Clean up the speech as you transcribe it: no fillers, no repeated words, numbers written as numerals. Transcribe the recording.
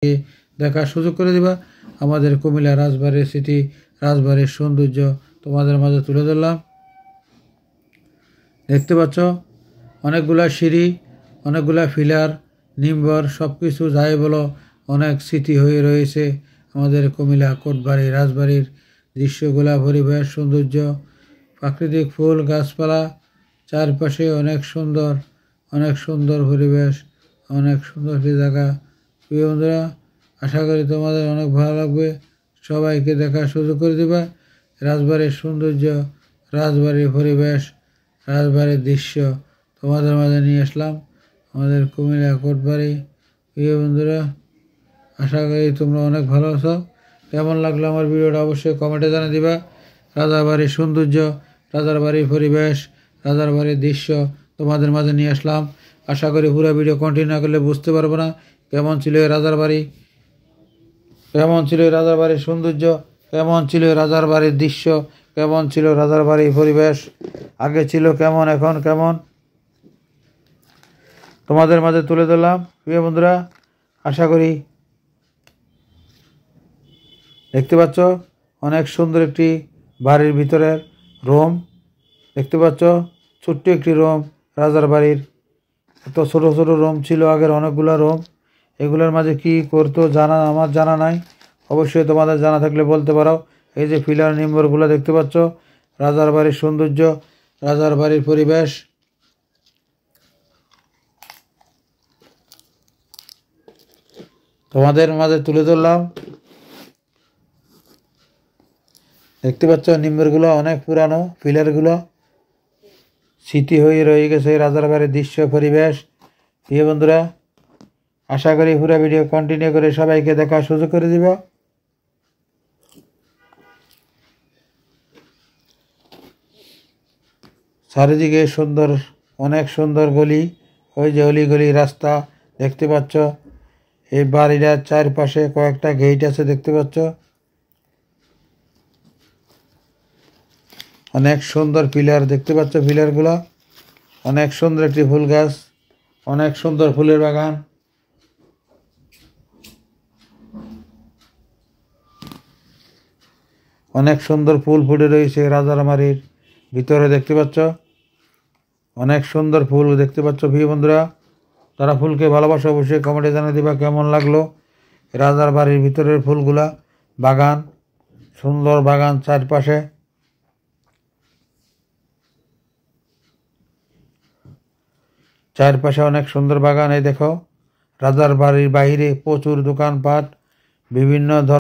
দেখার সুযোগ করে দিবা। আমাদের কুমিল্লা রাজবাড়ির স্মৃতি, রাজবাড়ির সৌন্দর্য তোমাদের মাঝে তুলে ধরলাম। দেখতে পাচ্ছ অনেকগুলা সিঁড়ি, অনেকগুলা ফিলার, নিম্বর, সব কিছু যাই বলো অনেক স্মৃতি হয়ে রয়েছে আমাদের কুমিল্লা কোটবাড়ি রাজবাড়ির দৃশ্যগুলা, পরিবেশ, সৌন্দর্য, প্রাকৃতিক ফুল গাছপালা, চারপাশে অনেক সুন্দর পরিবেশ, অনেক সুন্দর একটি জায়গা। প্রিয় বন্ধুরা, আশা করি তোমাদের অনেক ভালো লাগবে। সবাইকে দেখার সুযোগ করে দেবা রাজবাড়ির সৌন্দর্য, রাজবাড়ির পরিবেশ, রাজবাড়ির দৃশ্য তোমাদের মাঝে নিয়ে আসলাম আমাদের কুমিল্লা কোটবাড়ি। প্রিয় বন্ধুরা, আশা করি তোমরা অনেক ভালো আছো। কেমন লাগলো আমার ভিডিওটা অবশ্যই কমেন্টে জানিয়ে দিবা। রাজার বাড়ির সৌন্দর্য, রাজার বাড়ির পরিবেশ, রাজার বাড়ির দৃশ্য তোমাদের মাঝে নিয়ে আসলাম। আশা করি পুরো ভিডিও কন্টিনিউ না করলে বুঝতে পারবো না কেমন ছিল এই রাজার বাড়ি, কেমন ছিল এই রাজার বাড়ির সৌন্দর্য, কেমন ছিল রাজার বাড়ির দৃশ্য, কেমন ছিল রাজার বাড়ির পরিবেশ, আগে ছিল কেমন এখন কেমন, তোমাদের মাঝে তুলে ধরলাম। প্রিয় বন্ধুরা, আশা করি দেখতে পাচ্ছ অনেক সুন্দর একটি বাড়ির ভিতরের রুম। দেখতে পাচ্ছ ছোট্ট একটি রুম রাজার বাড়ির। এত ছোট ছোট রুম ছিল আগের, অনেকগুলো রুম। এগুলোর মাঝে কি করতো আমার জানা নাই, অবশ্যই তোমাদের জানা থাকলে বলতে পারো। এই যে পিলার নিম্বরগুলো দেখতে পাচ্ছ, রাজার বাড়ির সৌন্দর্য, রাজার বাড়ির পরিবেশ তোমাদের মাঝে তুলে ধরলাম। দেখতে পাচ্ছ নিম্বরগুলো অনেক পুরানো, পিলারগুলো স্মৃতি হয়ে রয়ে গেছে রাজার বাড়ির দৃশ্য, পরিবেশ। প্রিয় বন্ধুরা, আশা করি পুরো ভিডিও কন্টিনিউ করে সবাইকে দেখার সুযোগ করে দিব। চারিদিকে সুন্দর, অনেক সুন্দর গলি, ওই যে গলি রাস্তা দেখতে পাচ্ছ। এই বাড়িটার চারপাশে কয়েকটা গেট আছে দেখতে পাচ্ছ। অনেক সুন্দর পিলার দেখতে পাচ্ছ, পিলারগুলো অনেক সুন্দর একটি ফুল গাছ, অনেক সুন্দর ফুলের বাগান। অনেক সুন্দর ফুল ফুটে রয়েছে রাজার বাড়ির ভিতরে দেখতে পাচ্ছ, অনেক সুন্দর ফুল দেখতে পাচ্ছ। প্রিয় বন্ধুরা, তারা ফুলকে ভালোবাসা অবশ্যই কমেন্টে জানিয়ে দিবা কেমন লাগলো রাজার বাড়ির ভিতরের ফুলগুলা। বাগান, সুন্দর বাগান, চারপাশে অনেক সুন্দর বাগান। এই দেখো রাজার বাড়ির বাইরে প্রচুর দোকানপাট, বিভিন্ন ধরনের